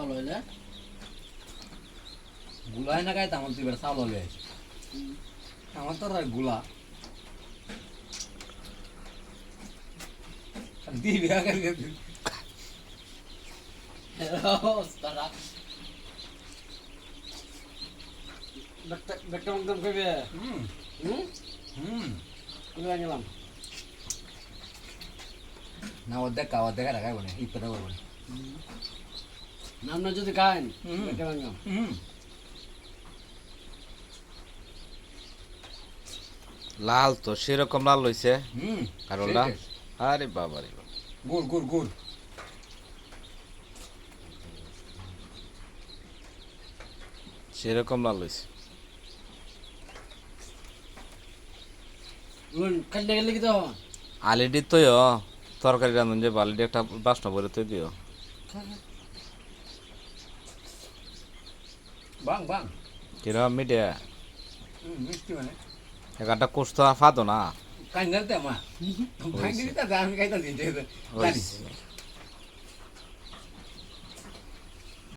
চাউল হইলে গুলাই না খাই তেমন তুই চাউল হলে আমার তো আর গুলা দিবি আগে তারা বেটা একদম কইবে হুম হুম হুম কইবে গেলাম না অর্ধেক রাখাই বলে ঈদ কথা বলবো নাম না যদি খান হুম। বেটা গেলাম হুম লাল তো সেরকম লাল হইছে হুম কারোলা আরে বাবা রে বাবা। গুড় গুড় গুড় সেরকম লাল হইছে কাটতে গেলে কি তো আলিডি তো তরকারি রান্ধুন যে বালিডি একটা বাসনা ভরে তো দিও বাং বাং কিরম মিডিয়া মিষ্টি মানে একটা কোষ তো ফাদো না কাঙ্গাল তে মা ভাঙ্গি দিতা আমি খাইতা দিতে ওই